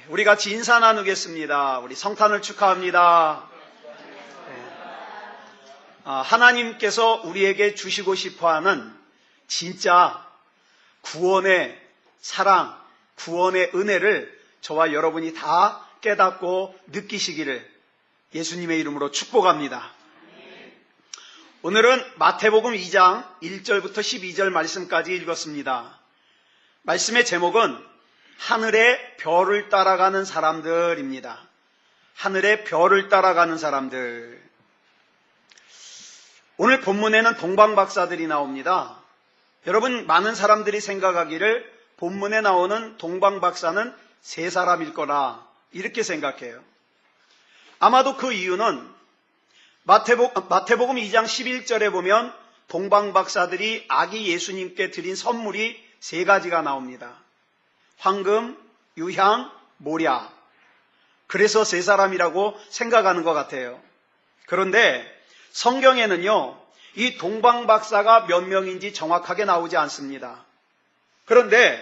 우리 같이 인사 나누겠습니다. 우리 성탄을 축하합니다. 하나님께서 우리에게 주시고 싶어하는 진짜 구원의 사랑, 구원의 은혜를 저와 여러분이 다 깨닫고 느끼시기를 예수님의 이름으로 축복합니다. 오늘은 마태복음 2장 1절부터 12절 말씀까지 읽었습니다. 말씀의 제목은 하늘의 별을 따라가는 사람들입니다. 하늘의 별을 따라가는 사람들. 오늘 본문에는 동방박사들이 나옵니다. 여러분, 많은 사람들이 생각하기를 본문에 나오는 동방박사는 세 사람일 거라 이렇게 생각해요. 아마도 그 이유는 마태복음 2장 11절에 보면 동방박사들이 아기 예수님께 드린 선물이 세 가지가 나옵니다. 황금, 유향, 모략. 그래서 세 사람이라고 생각하는 것 같아요. 그런데 성경에는요, 이 동방박사가 몇 명인지 정확하게 나오지 않습니다. 그런데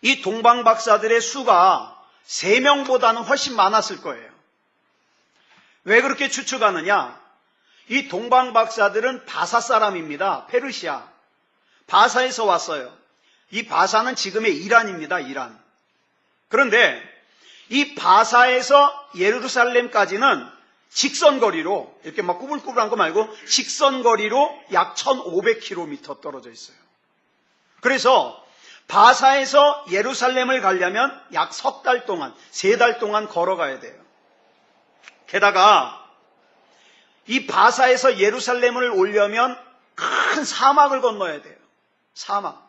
이 동방박사들의 수가 3명보다는 훨씬 많았을 거예요. 왜 그렇게 추측하느냐? 이 동방박사들은 바사 사람입니다. 페르시아. 바사에서 왔어요. 이 바사는 지금의 이란입니다. 이란. 그런데 이 바사에서 예루살렘까지는 직선거리로, 이렇게 막 꾸불꾸불한 거 말고 직선거리로 약 1500km 떨어져 있어요. 그래서 바사에서 예루살렘을 가려면 약 석 달 동안, 3달 동안 걸어가야 돼요. 게다가 이 바사에서 예루살렘을 오려면 큰 사막을 건너야 돼요. 사막.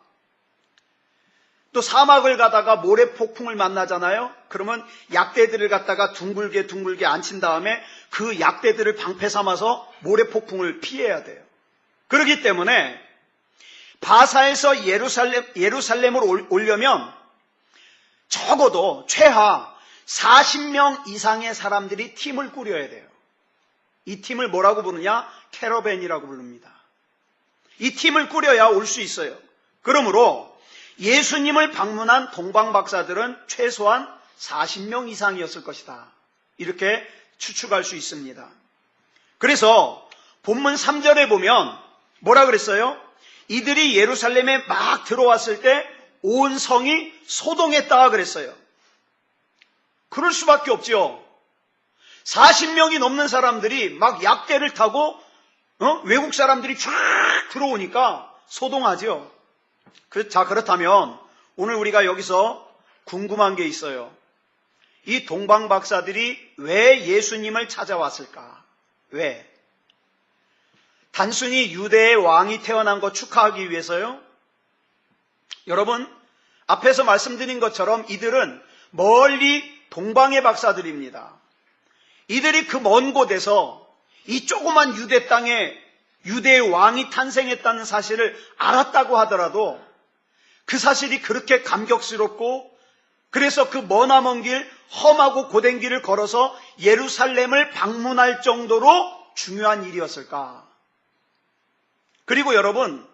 또 사막을 가다가 모래폭풍을 만나잖아요. 그러면 약대들을 갖다가 둥글게 앉힌 다음에 그 약대들을 방패 삼아서 모래폭풍을 피해야 돼요. 그렇기 때문에 바사에서 예루살렘을 오려면 적어도 최하 40명 이상의 사람들이 팀을 꾸려야 돼요. 이 팀을 뭐라고 부르냐? 캐러밴이라고 부릅니다. 이 팀을 꾸려야 올 수 있어요. 그러므로 예수님을 방문한 동방박사들은 최소한 40명 이상이었을 것이다. 이렇게 추측할 수 있습니다. 그래서 본문 3절에 보면 뭐라 그랬어요? 이들이 예루살렘에 막 들어왔을 때 온 성이 소동했다 그랬어요. 그럴 수밖에 없죠. 40명이 넘는 사람들이 막 약대를 타고 외국 사람들이 쫙 들어오니까 소동하죠. 자, 그렇다면 오늘 우리가 여기서 궁금한 게 있어요. 이 동방박사들이 왜 예수님을 찾아왔을까? 왜? 단순히 유대의 왕이 태어난 것 축하하기 위해서요? 여러분, 앞에서 말씀드린 것처럼 이들은 멀리 동방의 박사들입니다. 이들이 그 먼 곳에서 이 조그만 유대 땅에 유대의 왕이 탄생했다는 사실을 알았다고 하더라도 그 사실이 그렇게 감격스럽고 그래서 그 머나먼 길, 험하고 고된 길을 걸어서 예루살렘을 방문할 정도로 중요한 일이었을까? 그리고 여러분,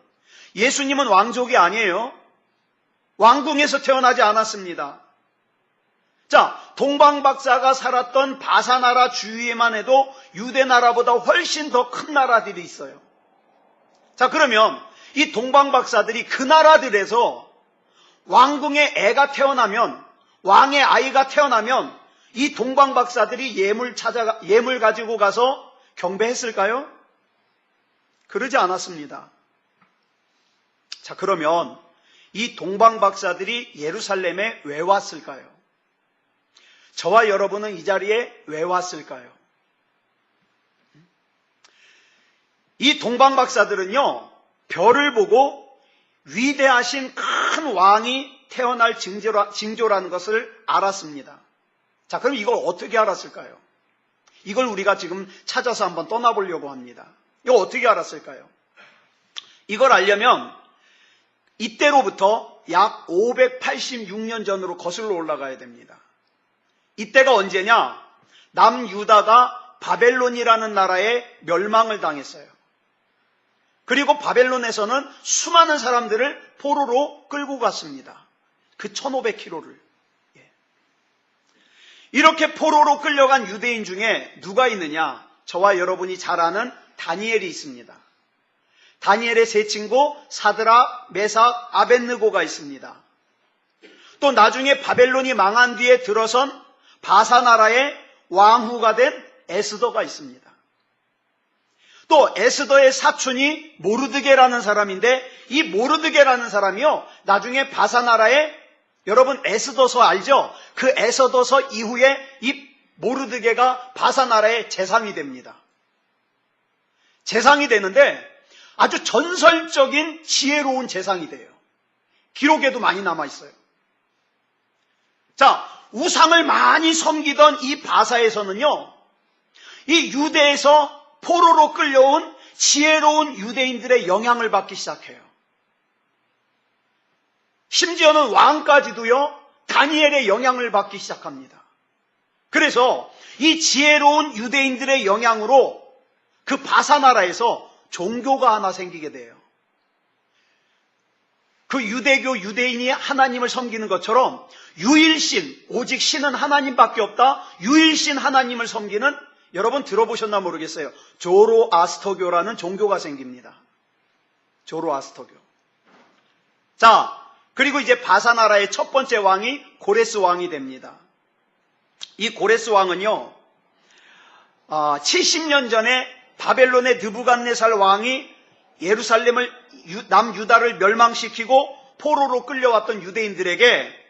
예수님은 왕족이 아니에요. 왕궁에서 태어나지 않았습니다. 자, 동방박사가 살았던 바사나라 주위에만 해도 유대나라보다 훨씬 더 큰 나라들이 있어요. 자, 그러면 이 동방박사들이 그 나라들에서 왕궁에 애가 태어나면, 왕의 아이가 태어나면 이 동방박사들이 예물 가지고 가서 경배했을까요? 그러지 않았습니다. 자, 그러면 이 동방박사들이 예루살렘에 왜 왔을까요? 저와 여러분은 이 자리에 왜 왔을까요? 이 동방박사들은요, 별을 보고 위대하신 큰 왕이 태어날 징조라는 것을 알았습니다. 자, 그럼 이걸 어떻게 알았을까요? 이걸 우리가 지금 찾아서 한번 떠나보려고 합니다. 이거 어떻게 알았을까요? 이걸 알려면 이때로부터 약 586년 전으로 거슬러 올라가야 됩니다. 이때가 언제냐? 남유다가 바벨론이라는 나라에 멸망을 당했어요. 그리고 바벨론에서는 수많은 사람들을 포로로 끌고 갔습니다. 그 1500km를. 이렇게 포로로 끌려간 유대인 중에 누가 있느냐? 저와 여러분이 잘 아는 다니엘이 있습니다. 다니엘의 세 친구 사드락, 메삭, 아벳느고가 있습니다. 또 나중에 바벨론이 망한 뒤에 들어선 바사 나라의 왕후가 된 에스더가 있습니다. 또 에스더의 사촌이 모르드게라는 사람인데, 이 모르드게라는 사람이요, 나중에 바사 나라의, 여러분 에스더서 알죠? 그 에스더서 이후에 이 모르드게가 바사 나라의 재상이 됩니다. 재상이 되는데 아주 전설적인 지혜로운 재상이 돼요. 기록에도 많이 남아 있어요. 자, 우상을 많이 섬기던 이 바사에서는요, 이 유대에서 포로로 끌려온 지혜로운 유대인들의 영향을 받기 시작해요. 심지어는 왕까지도요, 다니엘의 영향을 받기 시작합니다. 그래서 이 지혜로운 유대인들의 영향으로 그 바사 나라에서 종교가 하나 생기게 돼요. 그 유대교 유대인이 하나님을 섬기는 것처럼 유일신, 오직 신은 하나님밖에 없다, 유일신 하나님을 섬기는, 여러분 들어보셨나 모르겠어요. 조로아스터교라는 종교가 생깁니다. 조로아스터교. 자, 그리고 이제 바사 나라의 첫 번째 왕이 고레스 왕이 됩니다. 이 고레스 왕은요, 70년 전에 바벨론의 느부갓네살 왕이 예루살렘을, 남유다를 멸망시키고 포로로 끌려왔던 유대인들에게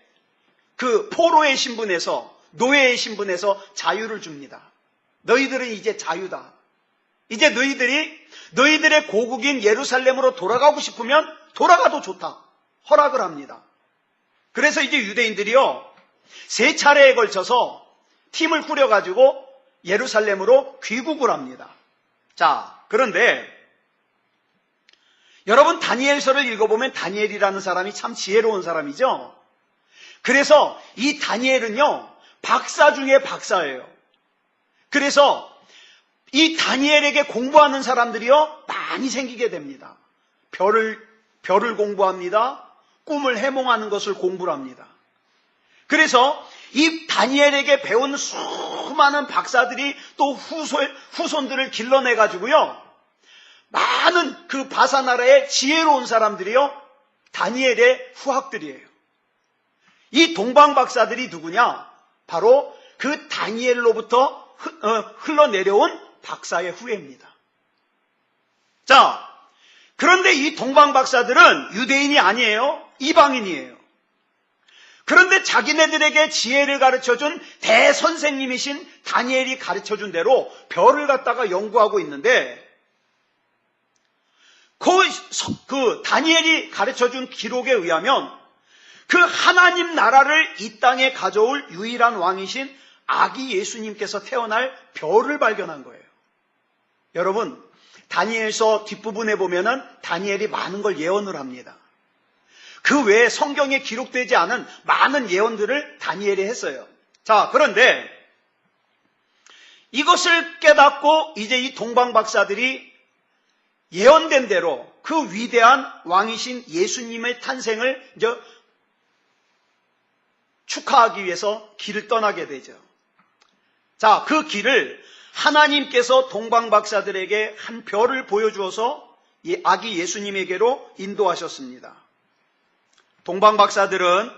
그 포로의 신분에서, 노예의 신분에서 자유를 줍니다. 너희들은 이제 자유다. 이제 너희들의 고국인 예루살렘으로 돌아가고 싶으면 돌아가도 좋다. 허락을 합니다. 그래서 이제 유대인들이요, 3차례에 걸쳐서 팀을 꾸려가지고 예루살렘으로 귀국을 합니다. 자, 그런데 여러분 다니엘서를 읽어보면 다니엘이라는 사람이 참 지혜로운 사람이죠. 그래서 이 다니엘은요, 박사 중에 박사예요. 그래서 이 다니엘에게 공부하는 사람들이요, 많이 생기게 됩니다. 별을 공부합니다. 꿈을 해몽하는 것을 공부를 합니다. 그래서 이 다니엘에게 배운 수많은 박사들이 또 후손들을 길러내가지고요, 많은 그 바사 나라의 지혜로운 사람들이요, 다니엘의 후학들이에요. 이 동방 박사들이 누구냐? 바로 그 다니엘로부터 흘러내려온 박사의 후예입니다. 자, 그런데 이 동방 박사들은 유대인이 아니에요. 이방인이에요. 그런데 자기네들에게 지혜를 가르쳐준 대선생님이신 다니엘이 가르쳐준 대로 별을 갖다가 연구하고 있는데, 그 다니엘이 가르쳐준 기록에 의하면 그 하나님 나라를 이 땅에 가져올 유일한 왕이신 아기 예수님께서 태어날 별을 발견한 거예요. 여러분, 다니엘서 뒷부분에 보면은 다니엘이 많은 걸 예언을 합니다. 그 외에 성경에 기록되지 않은 많은 예언들을 다니엘이 했어요. 자, 그런데 이것을 깨닫고 이제 이 동방 박사들이 예언된 대로 그 위대한 왕이신 예수님의 탄생을 이제 축하하기 위해서 길을 떠나게 되죠. 자, 그 길을 하나님께서 동방 박사들에게 한 별을 보여주어서 이 아기 예수님에게로 인도하셨습니다. 동방 박사들은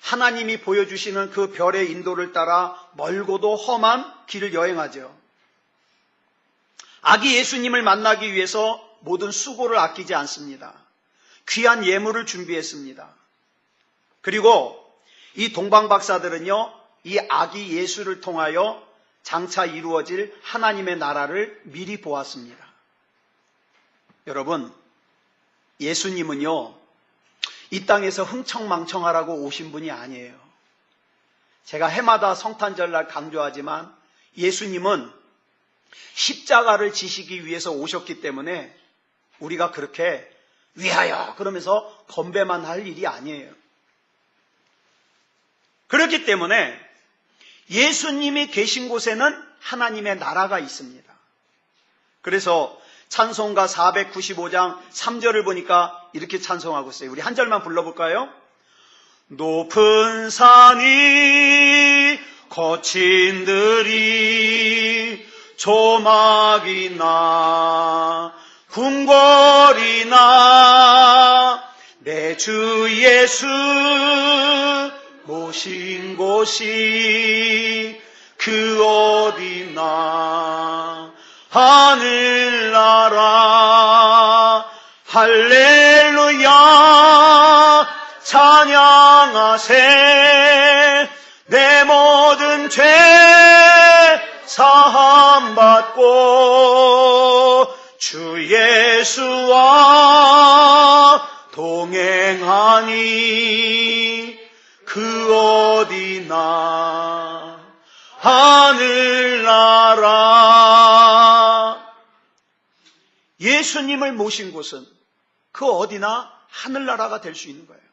하나님이 보여주시는 그 별의 인도를 따라 멀고도 험한 길을 여행하죠. 아기 예수님을 만나기 위해서 모든 수고를 아끼지 않습니다. 귀한 예물을 준비했습니다. 그리고 이 동방 박사들은요, 이 아기 예수를 통하여 장차 이루어질 하나님의 나라를 미리 보았습니다. 여러분, 예수님은요, 이 땅에서 흥청망청하라고 오신 분이 아니에요. 제가 해마다 성탄절날 강조하지만 예수님은 십자가를 지시기 위해서 오셨기 때문에 우리가 그렇게 위하여 그러면서 건배만 할 일이 아니에요. 그렇기 때문에 예수님이 계신 곳에는 하나님의 나라가 있습니다. 그래서 찬송가 495장 3절을 보니까 이렇게 찬송하고 있어요. 우리 한 절만 불러볼까요? 높은 산이 거친 들이 조막이나 궁궐이나 내 주 예수 모신 곳이 그 어디나 하늘나라 할렐루야 찬양하세 내 모든 죄 사함받고 주 예수와 동행하니 그 어디나 하늘나라. 예수님을 모신 곳은 그 어디나 하늘나라가 될 수 있는 거예요.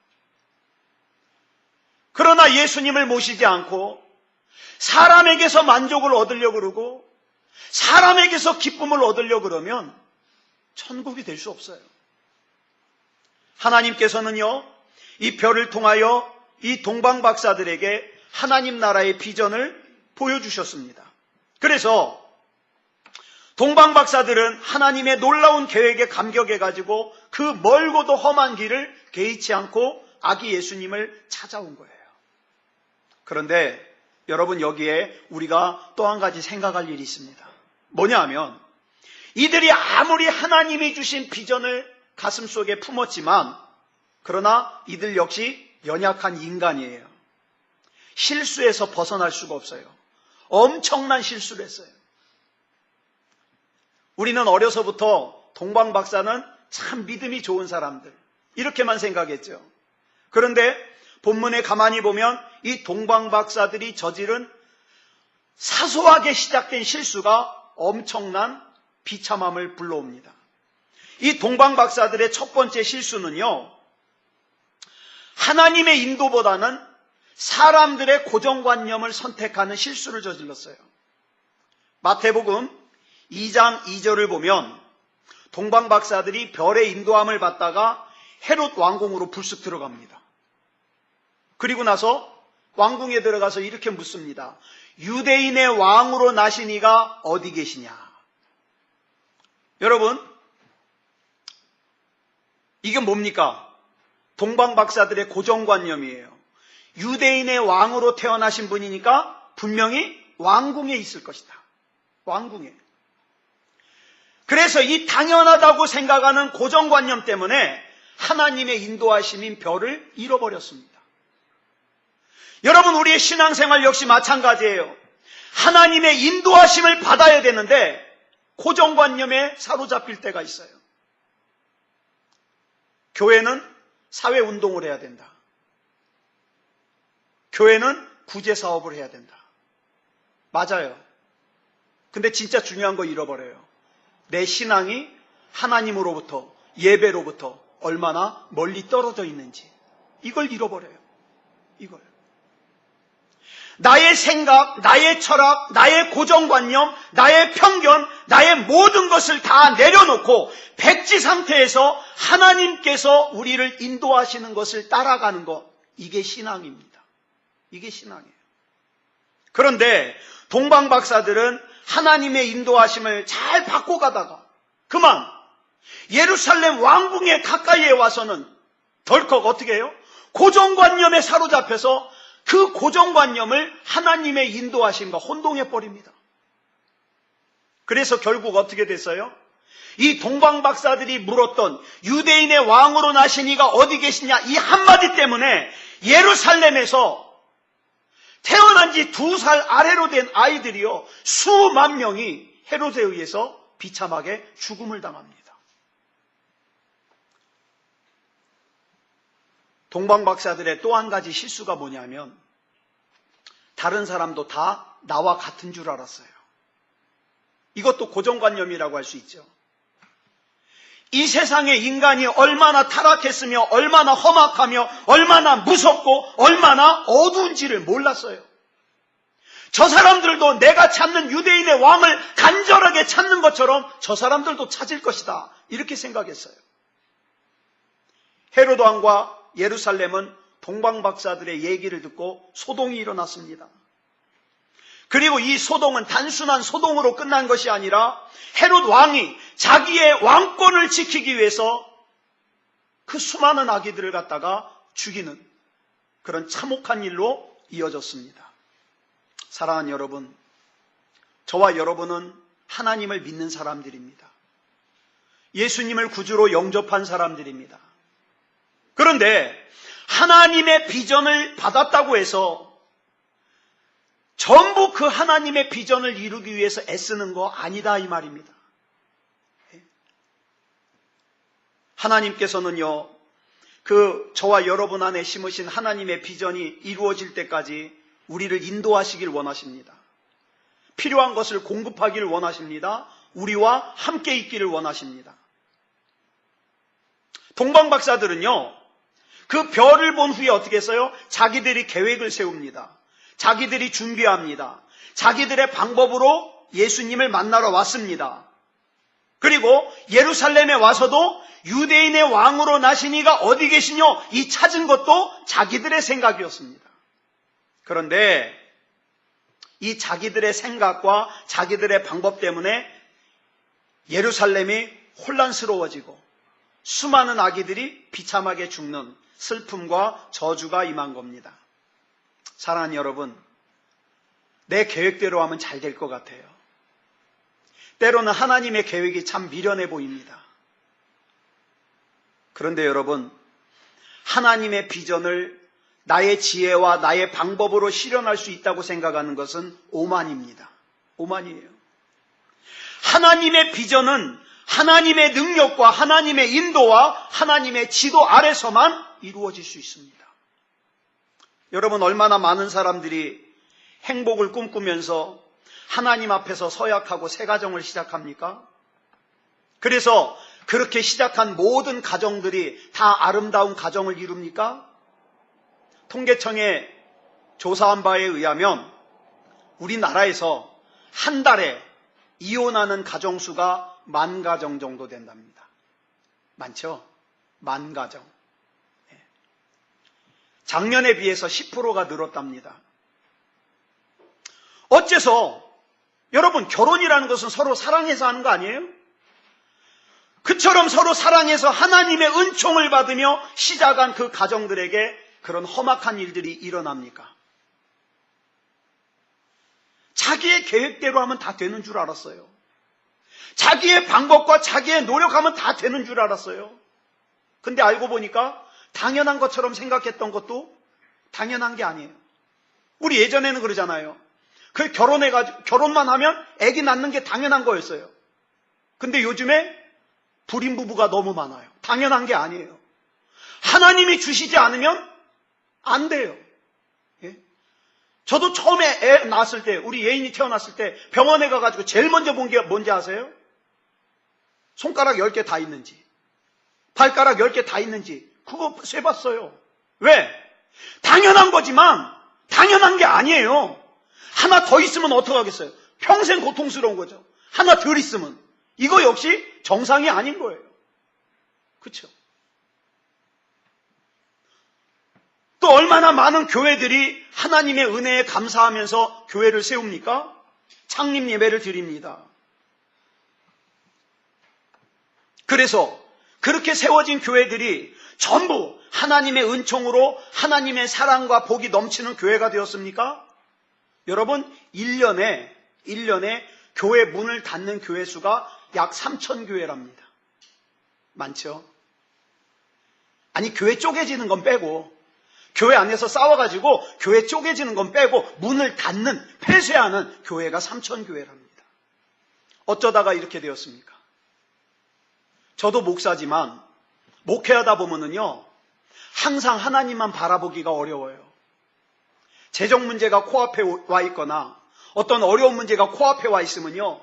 그러나 예수님을 모시지 않고 사람에게서 만족을 얻으려고 그러고 사람에게서 기쁨을 얻으려고 그러면 천국이 될 수 없어요. 하나님께서는요, 이 별을 통하여 이 동방박사들에게 하나님 나라의 비전을 보여주셨습니다. 그래서 동방박사들은 하나님의 놀라운 계획에 감격해가지고 그 멀고도 험한 길을 개의치 않고 아기 예수님을 찾아온 거예요. 그런데 여러분, 여기에 우리가 또 한 가지 생각할 일이 있습니다. 뭐냐 하면 이들이 아무리 하나님이 주신 비전을 가슴속에 품었지만 그러나 이들 역시 연약한 인간이에요. 실수에서 벗어날 수가 없어요. 엄청난 실수를 했어요. 우리는 어려서부터 동방박사는 참 믿음이 좋은 사람들 이렇게만 생각했죠. 그런데 본문에 가만히 보면 이 동방박사들이 저지른 사소하게 시작된 실수가 엄청난 비참함을 불러옵니다. 이 동방박사들의 첫 번째 실수는요, 하나님의 인도보다는 사람들의 고정관념을 선택하는 실수를 저질렀어요. 마태복음 2장 2절을 보면 동방박사들이 별의 인도함을 받다가 헤롯 왕궁으로 불쑥 들어갑니다. 그리고 나서 왕궁에 들어가서 이렇게 묻습니다. 유대인의 왕으로 나신 이가 어디 계시냐? 여러분, 이게 뭡니까? 동방박사들의 고정관념이에요. 유대인의 왕으로 태어나신 분이니까 분명히 왕궁에 있을 것이다. 왕궁에. 그래서 이 당연하다고 생각하는 고정관념 때문에 하나님의 인도하심인 별을 잃어버렸습니다. 여러분, 우리의 신앙생활 역시 마찬가지예요. 하나님의 인도하심을 받아야 되는데 고정관념에 사로잡힐 때가 있어요. 교회는 사회운동을 해야 된다. 교회는 구제사업을 해야 된다. 맞아요. 근데 진짜 중요한 거 잃어버려요. 내 신앙이 하나님으로부터, 예배로부터 얼마나 멀리 떨어져 있는지 이걸 잃어버려요. 이걸. 나의 생각, 나의 철학, 나의 고정관념, 나의 편견, 나의 모든 것을 다 내려놓고 백지 상태에서 하나님께서 우리를 인도하시는 것을 따라가는 것, 이게 신앙입니다. 이게 신앙이에요. 그런데 동방박사들은 하나님의 인도하심을 잘 받고 가다가 그만 예루살렘 왕궁에 가까이에 와서는 덜컥 어떻게 해요? 고정관념에 사로잡혀서 그 고정관념을 하나님의 인도하심과 혼동해버립니다. 그래서 결국 어떻게 됐어요? 이 동방박사들이 물었던 유대인의 왕으로 나신 이가 어디 계시냐, 이 한마디 때문에 예루살렘에서 태어난 지 2살 아래로 된 아이들이요, 수만 명이 헤롯에 의해서 비참하게 죽음을 당합니다. 동방박사들의 또 한 가지 실수가 뭐냐면 다른 사람도 다 나와 같은 줄 알았어요. 이것도 고정관념이라고 할 수 있죠. 이 세상에 인간이 얼마나 타락했으며 얼마나 험악하며 얼마나 무섭고 얼마나 어두운지를 몰랐어요. 저 사람들도 내가 찾는 유대인의 왕을 간절하게 찾는 것처럼 저 사람들도 찾을 것이다, 이렇게 생각했어요. 헤롯 왕과 예루살렘은 동방박사들의 얘기를 듣고 소동이 일어났습니다. 그리고 이 소동은 단순한 소동으로 끝난 것이 아니라 헤롯 왕이 자기의 왕권을 지키기 위해서 그 수많은 아기들을 갖다가 죽이는 그런 참혹한 일로 이어졌습니다. 사랑하는 여러분, 저와 여러분은 하나님을 믿는 사람들입니다. 예수님을 구주로 영접한 사람들입니다. 그런데 하나님의 비전을 받았다고 해서 전부 그 하나님의 비전을 이루기 위해서 애쓰는 거 아니다 이 말입니다. 하나님께서는요, 그 저와 여러분 안에 심으신 하나님의 비전이 이루어질 때까지 우리를 인도하시길 원하십니다. 필요한 것을 공급하기를 원하십니다. 우리와 함께 있기를 원하십니다. 동방박사들은요, 그 별을 본 후에 어떻게 했어요? 자기들이 계획을 세웁니다. 자기들이 준비합니다. 자기들의 방법으로 예수님을 만나러 왔습니다. 그리고 예루살렘에 와서도 유대인의 왕으로 나신 이가 어디 계시뇨? 이 찾은 것도 자기들의 생각이었습니다. 그런데 이 자기들의 생각과 자기들의 방법 때문에 예루살렘이 혼란스러워지고 수많은 아기들이 비참하게 죽는 슬픔과 저주가 임한 겁니다. 사랑하는 여러분, 내 계획대로 하면 잘 될 것 같아요. 때로는 하나님의 계획이 참 미련해 보입니다. 그런데 여러분, 하나님의 비전을 나의 지혜와 나의 방법으로 실현할 수 있다고 생각하는 것은 오만입니다. 오만이에요. 하나님의 비전은 하나님의 능력과 하나님의 인도와 하나님의 지도 아래서만 이루어질 수 있습니다. 여러분, 얼마나 많은 사람들이 행복을 꿈꾸면서 하나님 앞에서 서약하고 새 가정을 시작합니까? 그래서 그렇게 시작한 모든 가정들이 다 아름다운 가정을 이룹니까? 통계청에 조사한 바에 의하면 우리나라에서 한 달에 이혼하는 가정수가 10,000가정 정도 된답니다. 많죠? 10,000가정. 작년에 비해서 10%가 늘었답니다. 어째서? 여러분, 결혼이라는 것은 서로 사랑해서 하는 거 아니에요? 그처럼 서로 사랑해서 하나님의 은총을 받으며 시작한 그 가정들에게 그런 험악한 일들이 일어납니까? 자기의 계획대로 하면 다 되는 줄 알았어요. 자기의 방법과 자기의 노력하면 다 되는 줄 알았어요. 근데 알고 보니까 당연한 것처럼 생각했던 것도 당연한 게 아니에요. 우리 예전에는 그러잖아요. 그 결혼만 하면 아기 낳는 게 당연한 거였어요. 근데 요즘에 불임 부부가 너무 많아요. 당연한 게 아니에요. 하나님이 주시지 않으면 안 돼요. 예? 저도 처음에 애 낳았을 때, 우리 예인이 태어났을 때 병원에 가가지고 제일 먼저 본 게 뭔지 아세요? 손가락 10개 다 있는지, 발가락 10개 다 있는지 그거 세봤어요. 왜? 당연한 거지만 당연한 게 아니에요. 하나 더 있으면 어떡하겠어요? 평생 고통스러운 거죠. 하나 덜 있으면 이거 역시 정상이 아닌 거예요. 그렇죠? 또 얼마나 많은 교회들이 하나님의 은혜에 감사하면서 교회를 세웁니까? 창립 예배를 드립니다. 그래서 그렇게 세워진 교회들이 전부 하나님의 은총으로 하나님의 사랑과 복이 넘치는 교회가 되었습니까? 여러분, 1년에 교회 문을 닫는 교회 수가 약 3,000교회랍니다. 많죠? 아니, 교회 쪼개지는 건 빼고, 교회 안에서 싸워가지고 교회 쪼개지는 건 빼고 문을 닫는, 폐쇄하는 교회가 3,000교회랍니다. 어쩌다가 이렇게 되었습니까? 저도 목사지만 목회하다 보면은요, 항상 하나님만 바라보기가 어려워요. 재정 문제가 코앞에 와 있거나 어떤 어려운 문제가 코앞에 와 있으면요,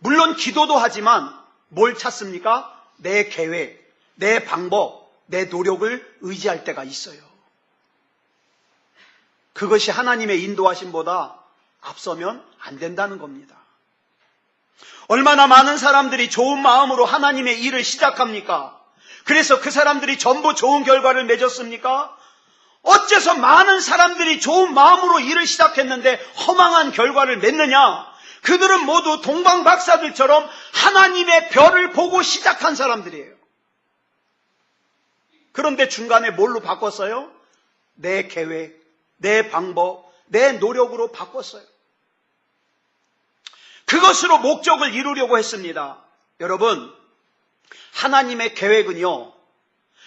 물론 기도도 하지만 뭘 찾습니까? 내 계획, 내 방법, 내 노력을 의지할 때가 있어요. 그것이 하나님의 인도하심보다 앞서면 안 된다는 겁니다. 얼마나 많은 사람들이 좋은 마음으로 하나님의 일을 시작합니까? 그래서 그 사람들이 전부 좋은 결과를 맺었습니까? 어째서 많은 사람들이 좋은 마음으로 일을 시작했는데 허망한 결과를 맺느냐? 그들은 모두 동방박사들처럼 하나님의 별을 보고 시작한 사람들이에요. 그런데 중간에 뭘로 바꿨어요? 내 계획, 내 방법, 내 노력으로 바꿨어요. 그것으로 목적을 이루려고 했습니다. 여러분, 하나님의 계획은요,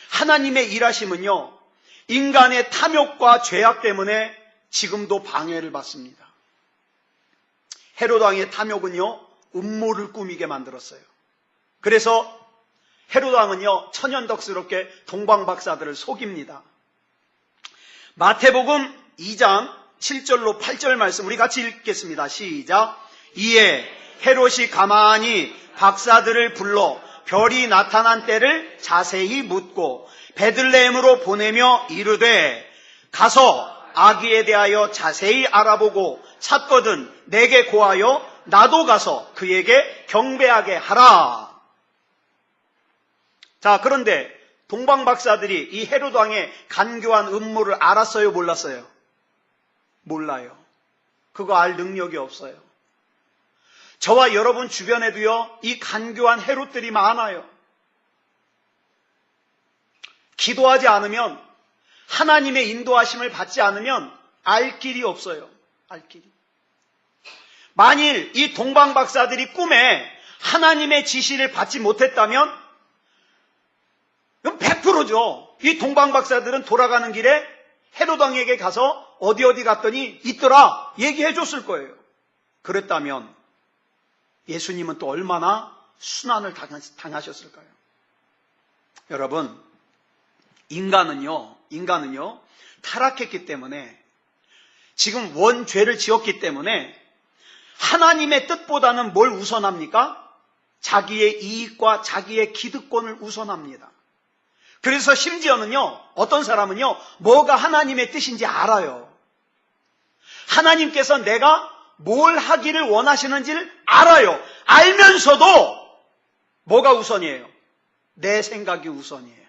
하나님의 일하심은요, 인간의 탐욕과 죄악 때문에 지금도 방해를 받습니다. 헤롯 왕의 탐욕은요, 음모를 꾸미게 만들었어요. 그래서 헤롯 왕은요, 천연덕스럽게 동방박사들을 속입니다. 마태복음 2장 7절로 8절 말씀 우리 같이 읽겠습니다. 시작. 이에 헤롯이 가만히 박사들을 불러 별이 나타난 때를 자세히 묻고 베들레헴으로 보내며 이르되 가서 아기에 대하여 자세히 알아보고 찾거든 내게 고하여 나도 가서 그에게 경배하게 하라. 자, 그런데 동방박사들이 이 헤롯 왕의 간교한 음모를 알았어요, 몰랐어요? 몰라요. 그거 알 능력이 없어요. 저와 여러분 주변에도요, 이 간교한 헤롯들이 많아요. 기도하지 않으면, 하나님의 인도하심을 받지 않으면 알 길이 없어요. 알 길이. 만일 이 동방박사들이 꿈에 하나님의 지시를 받지 못했다면, 그럼 100%죠. 이 동방박사들은 돌아가는 길에 헤롯 왕에게 가서 어디 갔더니 있더라 얘기해 줬을 거예요. 그랬다면 예수님은 또 얼마나 순환을 당하셨을까요? 여러분, 인간은요 타락했기 때문에, 지금 원죄를 지었기 때문에 하나님의 뜻보다는 뭘 우선합니까? 자기의 이익과 자기의 기득권을 우선합니다. 그래서 심지어는요, 어떤 사람은요, 뭐가 하나님의 뜻인지 알아요. 하나님께서 내가 뭘 하기를 원하시는지를 알아요. 알면서도 뭐가 우선이에요? 내 생각이 우선이에요.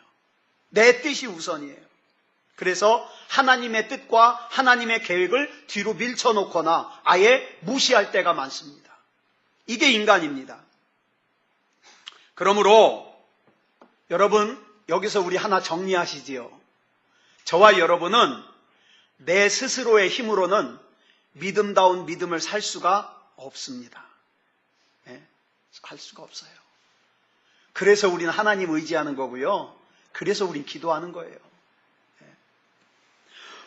내 뜻이 우선이에요. 그래서 하나님의 뜻과 하나님의 계획을 뒤로 밀쳐놓거나 아예 무시할 때가 많습니다. 이게 인간입니다. 그러므로 여러분, 여기서 우리 하나 정리하시지요. 저와 여러분은 내 스스로의 힘으로는 믿음다운 믿음을 살 수가 없습니다. 할 수가 없어요. 그래서 우리는 하나님 의지하는 거고요. 그래서 우린 기도하는 거예요.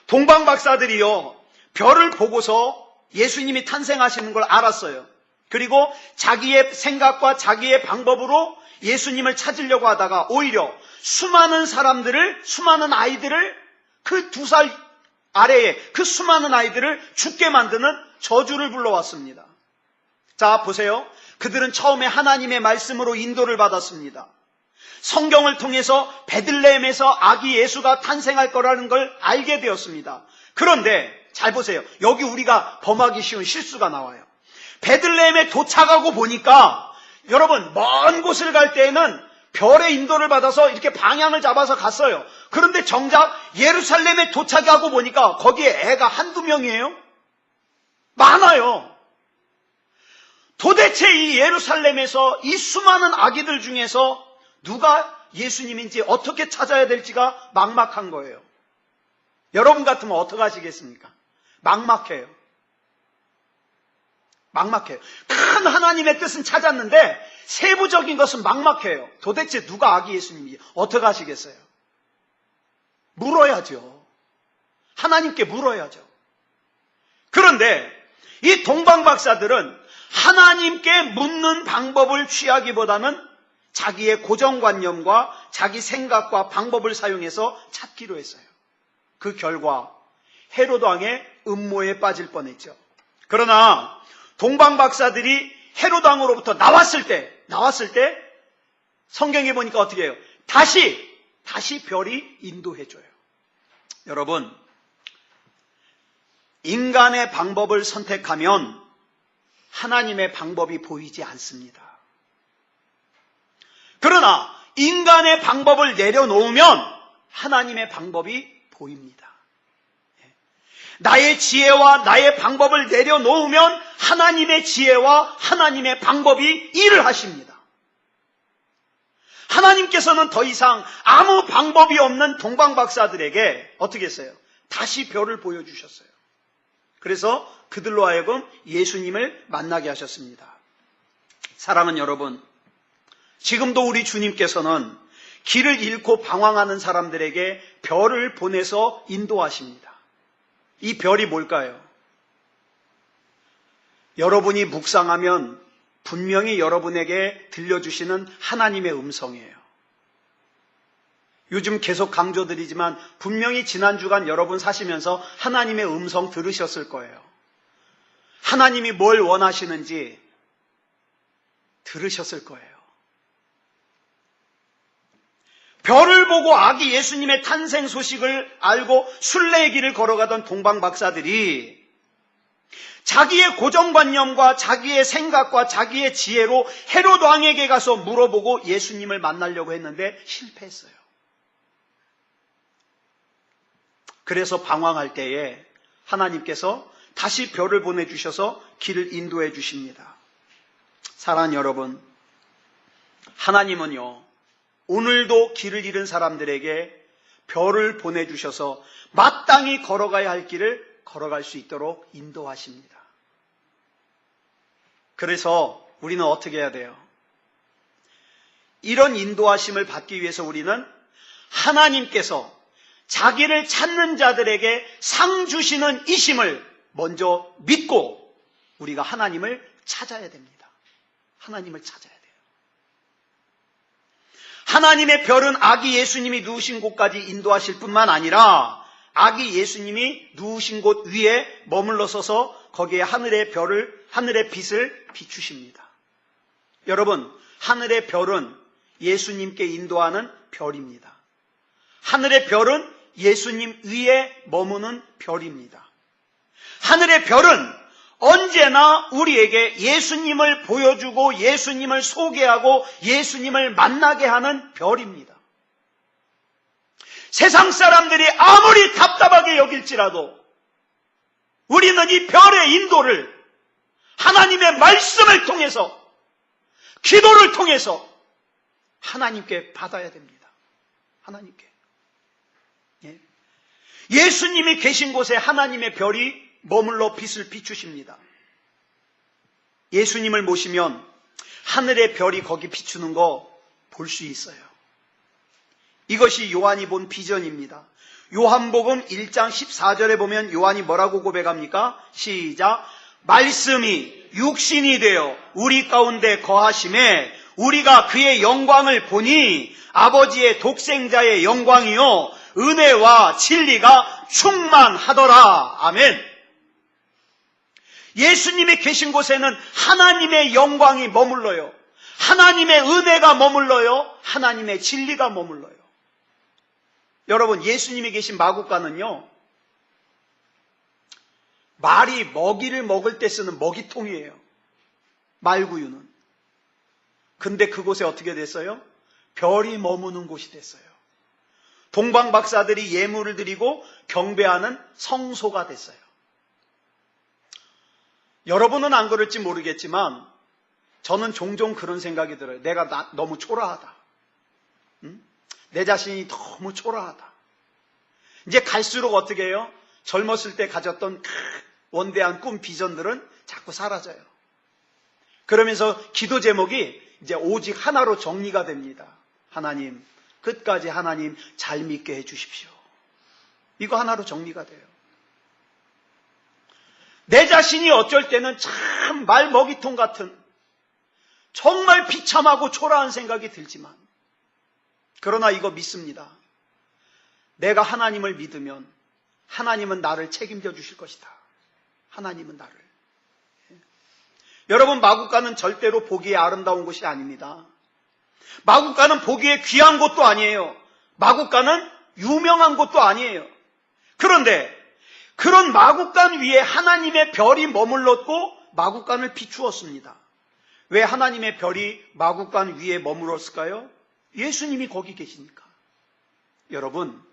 동방박사들이요, 별을 보고서 예수님이 탄생하시는 걸 알았어요. 그리고 자기의 생각과 자기의 방법으로 예수님을 찾으려고 하다가 오히려 수많은 사람들을, 수많은 아이들을, 그 2살 아래에 그 수많은 아이들을 죽게 만드는 저주를 불러왔습니다. 자, 보세요. 그들은 처음에 하나님의 말씀으로 인도를 받았습니다. 성경을 통해서 베들레헴에서 아기 예수가 탄생할 거라는 걸 알게 되었습니다. 그런데 잘 보세요. 여기 우리가 범하기 쉬운 실수가 나와요. 베들레헴에 도착하고 보니까, 여러분, 먼 곳을 갈 때에는 별의 인도를 받아서 이렇게 방향을 잡아서 갔어요. 그런데 정작 예루살렘에 도착하고 보니까 거기에 애가 한두 명이에요? 많아요. 도대체 이 예루살렘에서 이 수많은 아기들 중에서 누가 예수님인지 어떻게 찾아야 될지가 막막한 거예요. 여러분 같으면 어떻게 하시겠습니까? 막막해요. 막막해요. 큰 하나님의 뜻은 찾았는데 세부적인 것은 막막해요. 도대체 누가 아기 예수님인지 어떻게 하시겠어요? 물어야죠. 하나님께 물어야죠. 그런데 이 동방박사들은 하나님께 묻는 방법을 취하기보다는 자기의 고정관념과 자기 생각과 방법을 사용해서 찾기로 했어요. 그 결과 헤롯 왕의 음모에 빠질 뻔했죠. 그러나 동방박사들이 헤롯 왕으로부터 나왔을 때 성경에 보니까 어떻게 해요? 다시 별이 인도해줘요. 여러분, 인간의 방법을 선택하면 하나님의 방법이 보이지 않습니다. 그러나 인간의 방법을 내려놓으면 하나님의 방법이 보입니다. 나의 지혜와 나의 방법을 내려놓으면 하나님의 지혜와 하나님의 방법이 일을 하십니다. 하나님께서는 더 이상 아무 방법이 없는 동방박사들에게 어떻게 했어요? 다시 별을 보여주셨어요. 그래서 그들로 하여금 예수님을 만나게 하셨습니다. 사랑하는 여러분, 지금도 우리 주님께서는 길을 잃고 방황하는 사람들에게 별을 보내서 인도하십니다. 이 별이 뭘까요? 여러분이 묵상하면 분명히 여러분에게 들려주시는 하나님의 음성이에요. 요즘 계속 강조드리지만 분명히 지난 주간 여러분 사시면서 하나님의 음성 들으셨을 거예요. 하나님이 뭘 원하시는지 들으셨을 거예요. 별을 보고 아기 예수님의 탄생 소식을 알고 순례의 길을 걸어가던 동방박사들이 자기의 고정관념과 자기의 생각과 자기의 지혜로 헤롯 왕에게 가서 물어보고 예수님을 만나려고 했는데 실패했어요. 그래서 방황할 때에 하나님께서 다시 별을 보내주셔서 길을 인도해 주십니다. 사랑하는 여러분, 하나님은요, 오늘도 길을 잃은 사람들에게 별을 보내주셔서 마땅히 걸어가야 할 길을 걸어갈 수 있도록 인도하십니다. 그래서 우리는 어떻게 해야 돼요? 이런 인도하심을 받기 위해서 우리는 하나님께서 자기를 찾는 자들에게 상 주시는 이심을 먼저 믿고 우리가 하나님을 찾아야 됩니다. 하나님을 찾아야 돼요. 하나님의 별은 아기 예수님이 누우신 곳까지 인도하실 뿐만 아니라 아기 예수님이 누우신 곳 위에 머물러 서서 거기에 하늘의 별을, 하늘의 빛을 비추십니다. 여러분, 하늘의 별은 예수님께 인도하는 별입니다. 하늘의 별은 예수님 위에 머무는 별입니다. 하늘의 별은 언제나 우리에게 예수님을 보여주고 예수님을 소개하고 예수님을 만나게 하는 별입니다. 세상 사람들이 아무리 답답하게 여길지라도 우리는 이 별의 인도를 하나님의 말씀을 통해서 기도를 통해서 하나님께 받아야 됩니다. 하나님께. 예수님이 계신 곳에 하나님의 별이 머물러 빛을 비추십니다. 예수님을 모시면 하늘의 별이 거기 비추는 거 볼 수 있어요. 이것이 요한이 본 비전입니다. 요한복음 1장 14절에 보면 요한이 뭐라고 고백합니까? 시작. 말씀이 육신이 되어 우리 가운데 거하심에 우리가 그의 영광을 보니 아버지의 독생자의 영광이요 은혜와 진리가 충만하더라. 아멘. 예수님이 계신 곳에는 하나님의 영광이 머물러요. 하나님의 은혜가 머물러요. 하나님의 진리가 머물러요. 여러분, 예수님이 계신 마국간은요, 말이 먹이를 먹을 때 쓰는 먹이통이에요. 말구유는. 근데 그곳에 어떻게 됐어요? 별이 머무는 곳이 됐어요. 동방박사들이 예물을 드리고 경배하는 성소가 됐어요. 여러분은 안 그럴지 모르겠지만 저는 종종 그런 생각이 들어요. 내가 너무 초라하다. 응? 내 자신이 너무 초라하다. 이제 갈수록 어떻게 해요? 젊었을 때 가졌던 원대한 꿈, 비전들은 자꾸 사라져요. 그러면서 기도 제목이 이제 오직 하나로 정리가 됩니다. 하나님, 끝까지 하나님 잘 믿게 해주십시오. 이거 하나로 정리가 돼요. 내 자신이 어쩔 때는 참 말먹이통 같은 정말 비참하고 초라한 생각이 들지만 그러나 이거 믿습니다. 내가 하나님을 믿으면 하나님은 나를 책임져 주실 것이다. 하나님은 나를. 여러분, 마국간은 절대로 보기에 아름다운 곳이 아닙니다. 마국간은 보기에 귀한 곳도 아니에요. 마국간은 유명한 곳도 아니에요. 그런데 그런 마국간 위에 하나님의 별이 머물렀고 마국간을 비추었습니다. 왜 하나님의 별이 마국간 위에 머물렀을까요? 예수님이 거기 계시니까. 여러분,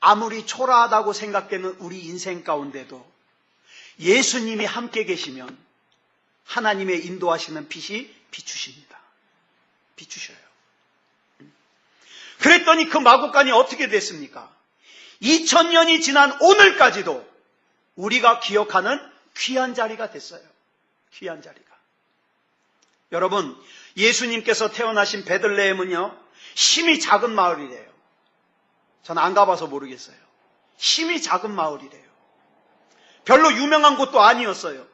아무리 초라하다고 생각되는 우리 인생 가운데도 예수님이 함께 계시면 하나님의 인도하시는 빛이 비추십니다. 비추셔요. 그랬더니 그 마구간이 어떻게 됐습니까? 2000년이 지난 오늘까지도 우리가 기억하는 귀한 자리가 됐어요. 귀한 자리가. 여러분, 예수님께서 태어나신 베들레헴은요, 심히 작은 마을이래요. 저는 안 가봐서 모르겠어요. 심히 작은 마을이래요. 별로 유명한 곳도 아니었어요.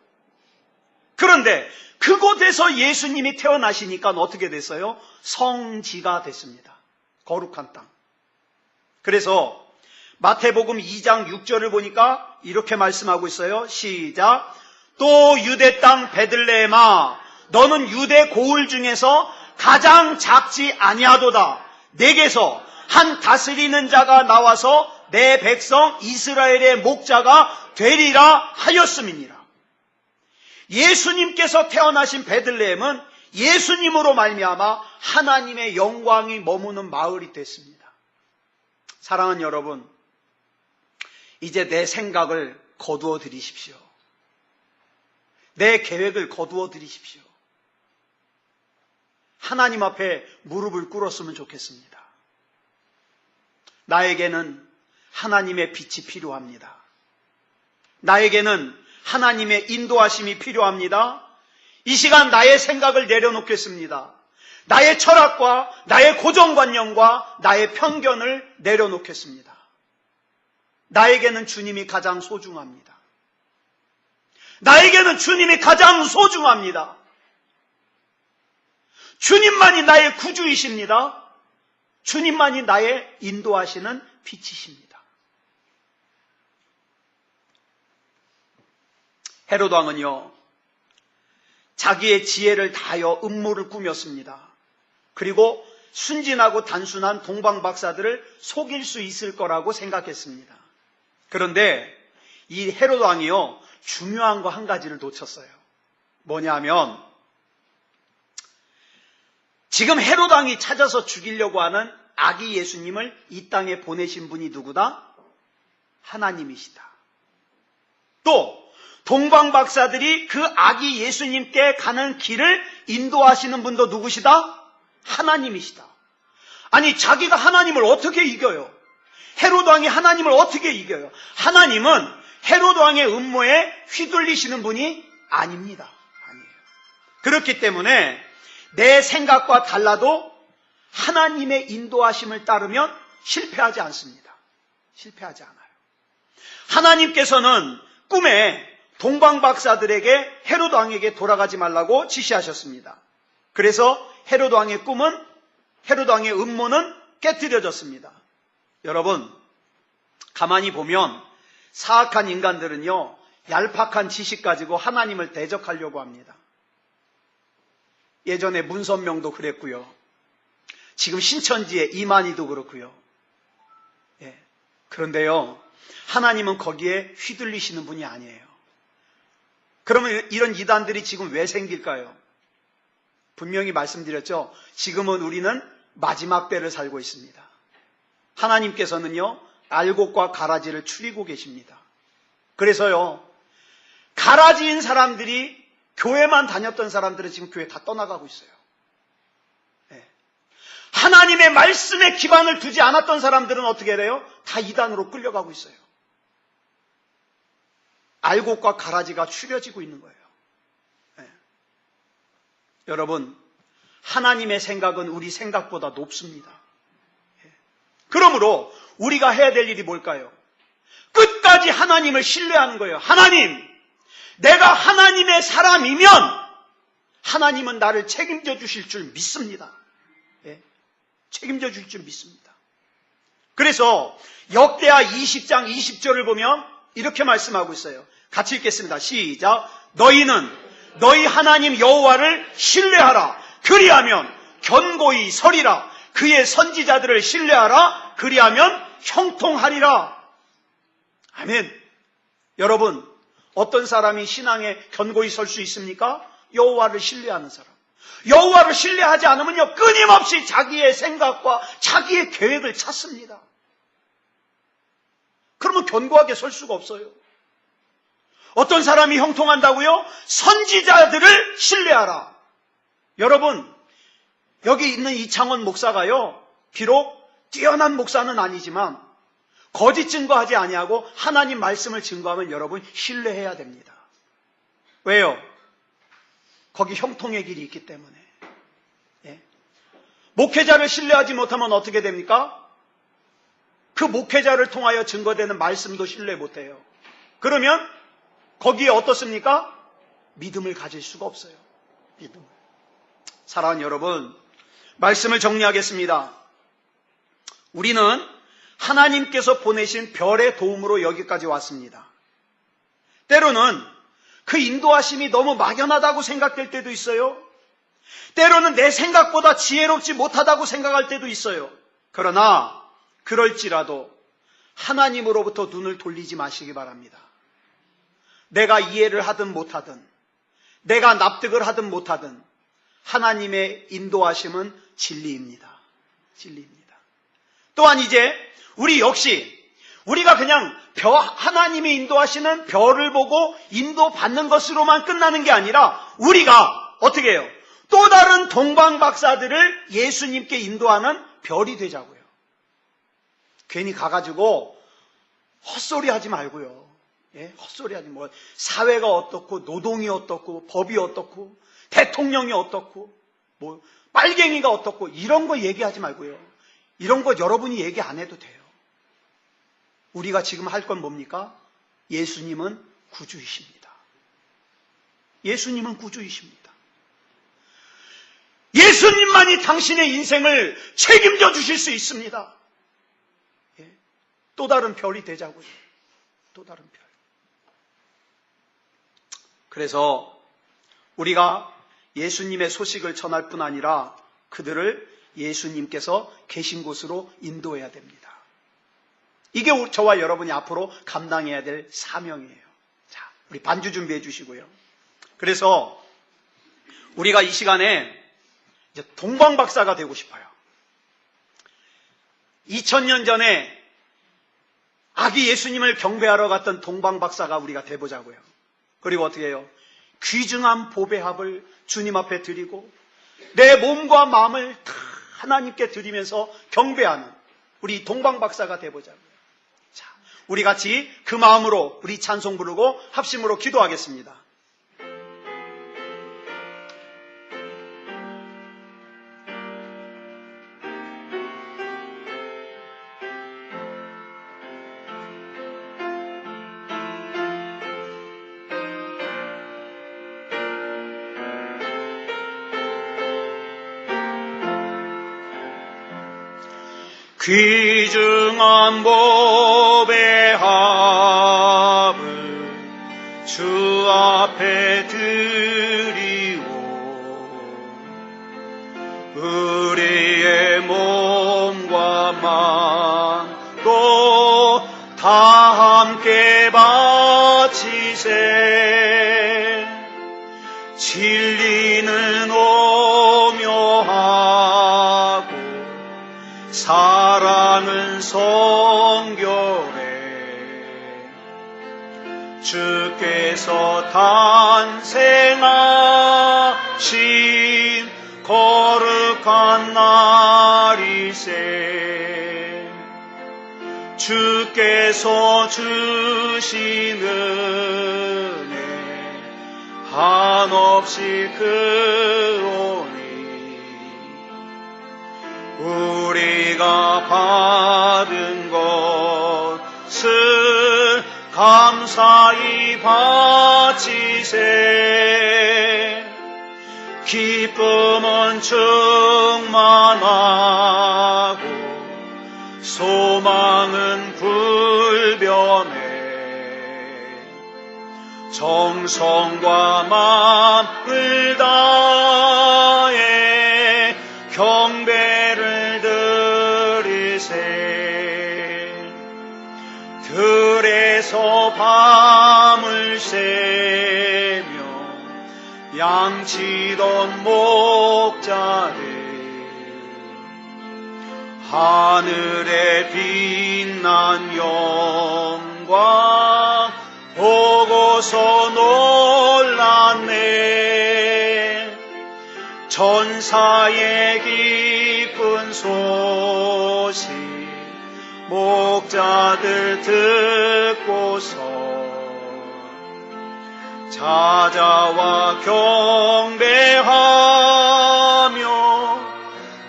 그런데 그곳에서 예수님이 태어나시니까 어떻게 됐어요? 성지가 됐습니다. 거룩한 땅. 그래서 마태복음 2장 6절을 보니까 이렇게 말씀하고 있어요. 시작. 또 유대 땅 베들레헴아, 너는 유대 고을 중에서 가장 작지 아니하도다. 내게서 한 다스리는 자가 나와서 내 백성 이스라엘의 목자가 되리라 하였음이니라. 예수님께서 태어나신 베들레헴은 예수님으로 말미암아 하나님의 영광이 머무는 마을이 됐습니다. 사랑하는 여러분, 이제 내 생각을 거두어 드리십시오. 내 계획을 거두어 드리십시오. 하나님 앞에 무릎을 꿇었으면 좋겠습니다. 나에게는 하나님의 빛이 필요합니다. 나에게는 하나님의 인도하심이 필요합니다. 이 시간 나의 생각을 내려놓겠습니다. 나의 철학과 나의 고정관념과 나의 편견을 내려놓겠습니다. 나에게는 주님이 가장 소중합니다. 나에게는 주님이 가장 소중합니다. 주님만이 나의 구주이십니다. 주님만이 나의 인도하시는 빛이십니다. 헤롯 왕은요, 자기의 지혜를 다하여 음모를 꾸몄습니다. 그리고 순진하고 단순한 동방 박사들을 속일 수 있을 거라고 생각했습니다. 그런데 이 헤롯 왕이요, 중요한 거 한 가지를 놓쳤어요. 뭐냐면 지금 헤롯 왕이 찾아서 죽이려고 하는 아기 예수님을 이 땅에 보내신 분이 누구다? 하나님이시다. 또 동방 박사들이 그 아기 예수님께 가는 길을 인도하시는 분도 누구시다? 하나님이시다. 아니, 자기가 하나님을 어떻게 이겨요? 헤롯 왕이 하나님을 어떻게 이겨요? 하나님은 헤롯 왕의 음모에 휘둘리시는 분이 아닙니다. 아니에요. 그렇기 때문에 내 생각과 달라도 하나님의 인도하심을 따르면 실패하지 않습니다. 실패하지 않아요. 하나님께서는 꿈에 동방 박사들에게 헤롯 왕에게 돌아가지 말라고 지시하셨습니다. 그래서 헤롯 왕의 꿈은, 헤롯 왕의 음모는 깨트려졌습니다. 여러분, 가만히 보면 사악한 인간들은요, 얄팍한 지식 가지고 하나님을 대적하려고 합니다. 예전에 문선명도 그랬고요. 지금 신천지의 이만희도 그렇고요. 예. 그런데요, 하나님은 거기에 휘둘리시는 분이 아니에요. 그러면 이런 이단들이 지금 왜 생길까요? 분명히 말씀드렸죠. 지금은 우리는 마지막 때를 살고 있습니다. 하나님께서는요, 알곡과 가라지를 추리고 계십니다. 그래서요, 가라지인 사람들이, 교회만 다녔던 사람들은 지금 교회 다 떠나가고 있어요. 네. 하나님의 말씀에 기반을 두지 않았던 사람들은 어떻게 돼요? 다 이단으로 끌려가고 있어요. 알곡과 가라지가 추려지고 있는 거예요. 네. 여러분, 하나님의 생각은 우리 생각보다 높습니다. 네. 그러므로 우리가 해야 될 일이 뭘까요? 끝까지 하나님을 신뢰하는 거예요. 하나님, 내가 하나님의 사람이면 하나님은 나를 책임져 주실 줄 믿습니다. 예, 책임져 주실 줄 믿습니다. 그래서 역대하 20장 20절을 보면 이렇게 말씀하고 있어요. 같이 읽겠습니다. 시작. 너희는 너희 하나님 여호와를 신뢰하라. 그리하면 견고히 서리라. 그의 선지자들을 신뢰하라. 그리하면 형통하리라. 아멘. 여러분, 어떤 사람이 신앙에 견고히 설 수 있습니까? 여호와를 신뢰하는 사람. 여호와를 신뢰하지 않으면요, 끊임없이 자기의 생각과 자기의 계획을 찾습니다. 너무 견고하게 설 수가 없어요. 어떤 사람이 형통한다고요? 선지자들을 신뢰하라. 여러분, 여기 있는 이창원 목사가요, 비록 뛰어난 목사는 아니지만 거짓 증거하지 아니하고 하나님 말씀을 증거하면 여러분 신뢰해야 됩니다. 왜요? 거기 형통의 길이 있기 때문에. 예. 목회자를 신뢰하지 못하면 어떻게 됩니까? 그 목회자를 통하여 증거되는 말씀도 신뢰 못해요. 그러면 거기에 어떻습니까? 믿음을 가질 수가 없어요. 믿음을. 사랑하는 여러분, 말씀을 정리하겠습니다. 우리는 하나님께서 보내신 별의 도움으로 여기까지 왔습니다. 때로는 그 인도하심이 너무 막연하다고 생각될 때도 있어요. 때로는 내 생각보다 지혜롭지 못하다고 생각할 때도 있어요. 그러나 그럴지라도 하나님으로부터 눈을 돌리지 마시기 바랍니다. 내가 이해를 하든 못하든, 내가 납득을 하든 못하든 하나님의 인도하심은 진리입니다. 진리입니다. 또한 이제 우리 역시 우리가 그냥 하나님이 인도하시는 별을 보고 인도받는 것으로만 끝나는 게 아니라 우리가 어떻게 해요? 또 다른 동방박사들을 예수님께 인도하는 별이 되자고요. 괜히 가가지고 헛소리 하지 말고요. 예? 헛소리 하지 뭐 사회가 어떻고 노동이 어떻고 법이 어떻고 대통령이 어떻고 뭐 빨갱이가 어떻고 이런 거 얘기하지 말고요. 이런 거 여러분이 얘기 안 해도 돼요. 우리가 지금 할 건 뭡니까? 예수님은 구주이십니다. 예수님은 구주이십니다. 예수님만이 당신의 인생을 책임져 주실 수 있습니다. 예? 또 다른 별이 되자고요. 또 다른 별. 그래서 우리가 예수님의 소식을 전할 뿐 아니라 그들을 예수님께서 계신 곳으로 인도해야 됩니다. 이게 저와 여러분이 앞으로 감당해야 될 사명이에요. 자, 우리 반주 준비해 주시고요. 그래서 우리가 이 시간에 이제 동방박사가 되고 싶어요. 2000년 전에 아기 예수님을 경배하러 갔던 동방박사가 우리가 돼보자고요. 그리고 어떻게 해요? 귀중한 보배합을 주님 앞에 드리고 내 몸과 마음을 다 하나님께 드리면서 경배하는 우리 동방박사가 돼보자고요. 자, 우리 같이 그 마음으로 우리 찬송 부르고 합심으로 기도하겠습니다. 귀중한 보배합을 주 앞에 드리고 우리의 몸과 마음도 다 함께 바치세. 진리는 오묘하고 사랑은 성결해. 주께서 탄생하신 거룩한 날이세. 주께서 주신 은혜 한없이 크오니 우리가 받은 것을 감사히 바치세. 기쁨은 충만하고 소망은 불변해. 정성과 마음을 다해 경배를 드리세. 들에서 밤을 새며 양치던 목자들 하늘에 빛난 영 영광 보고서 놀랐네. 전사의 기쁜 소식 목자들 듣고서 찾아와 경배하며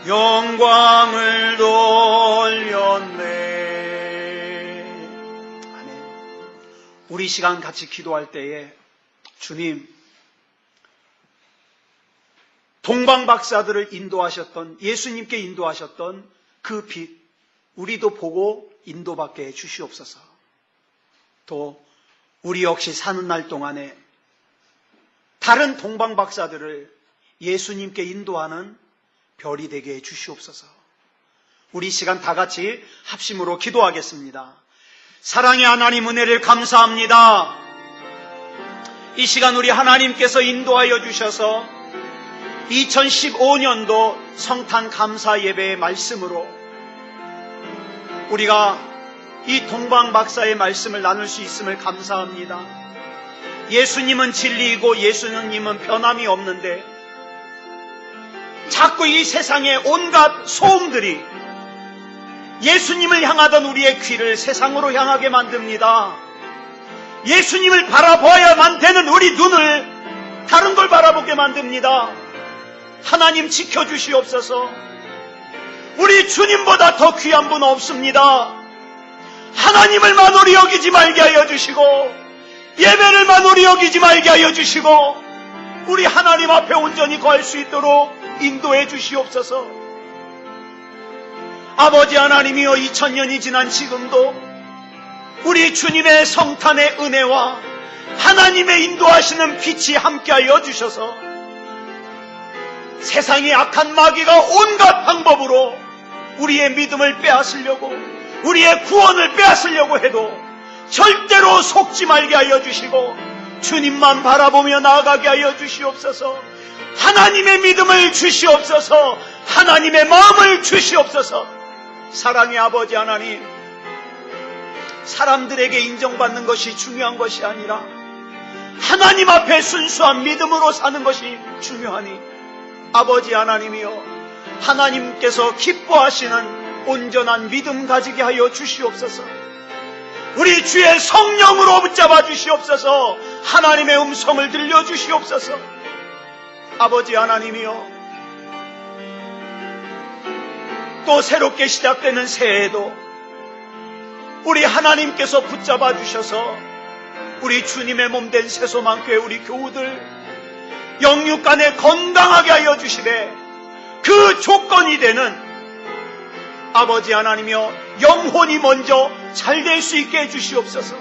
영광을 돌렸네. 아멘. 우리 시간 같이 기도할 때에 주님, 동방박사들을 인도하셨던, 예수님께 인도하셨던 그 빛, 우리도 보고 인도받게 해 주시옵소서. 또 우리 역시 사는 날 동안에 다른 동방박사들을 예수님께 인도하는 별이 되게 해 주시옵소서. 우리 시간 다 같이 합심으로 기도하겠습니다. 사랑의 하나님, 은혜를 감사합니다. 이 시간 우리 하나님께서 인도하여 주셔서 2015년도 성탄 감사 예배의 말씀으로 우리가 이 동방박사의 말씀을 나눌 수 있음을 감사합니다. 예수님은 진리이고 예수님은 변함이 없는데 자꾸 이 세상의 온갖 소음들이 예수님을 향하던 우리의 귀를 세상으로 향하게 만듭니다. 예수님을 바라보아야만 되는 우리 눈을 다른 걸 바라보게 만듭니다. 하나님 지켜주시옵소서. 우리 주님보다 더 귀한 분 없습니다. 하나님을 만홀히 여기지 말게 하여 주시고 예배를 만홀히 여기지 말게 하여 주시고 우리 하나님 앞에 온전히 거할 수 있도록 인도해 주시옵소서. 아버지 하나님이여, 2000년이 지난 지금도 우리 주님의 성탄의 은혜와 하나님의 인도하시는 빛이 함께하여 주셔서 세상의 악한 마귀가 온갖 방법으로 우리의 믿음을 빼앗으려고, 우리의 구원을 빼앗으려고 해도 절대로 속지 말게 하여 주시고 주님만 바라보며 나아가게 하여 주시옵소서. 하나님의 믿음을 주시옵소서. 하나님의 마음을 주시옵소서. 사랑의 아버지 하나님, 사람들에게 인정받는 것이 중요한 것이 아니라 하나님 앞에 순수한 믿음으로 사는 것이 중요하니 아버지 하나님이여, 하나님께서 기뻐하시는 온전한 믿음 가지게 하여 주시옵소서. 우리 주의 성령으로 붙잡아 주시옵소서. 하나님의 음성을 들려주시옵소서. 아버지 하나님이여, 또 새롭게 시작되는 새해에도 우리 하나님께서 붙잡아 주셔서 우리 주님의 몸된 세소만교회 우리 교우들 영육간에 건강하게 하여 주시되 그 조건이 되는 아버지 하나님이여, 영혼이 먼저 잘 될 수 있게 해주시옵소서.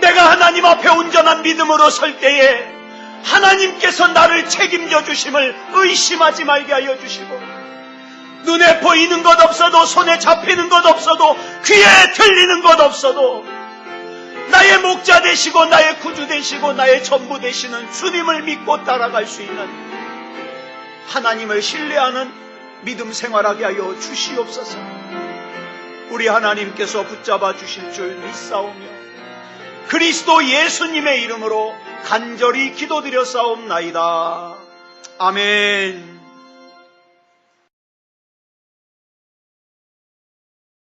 내가 하나님 앞에 온전한 믿음으로 설 때에 하나님께서 나를 책임져 주심을 의심하지 말게 하여 주시고 눈에 보이는 것 없어도, 손에 잡히는 것 없어도, 귀에 들리는 것 없어도 나의 목자 되시고 나의 구주 되시고 나의 전부 되시는 주님을 믿고 따라갈 수 있는 하나님을 신뢰하는 믿음 생활하게 하여 주시옵소서. 우리 하나님께서 붙잡아 주실 줄 믿사오며 그리스도 예수님의 이름으로 간절히 기도드려 싸움나이다. 아멘.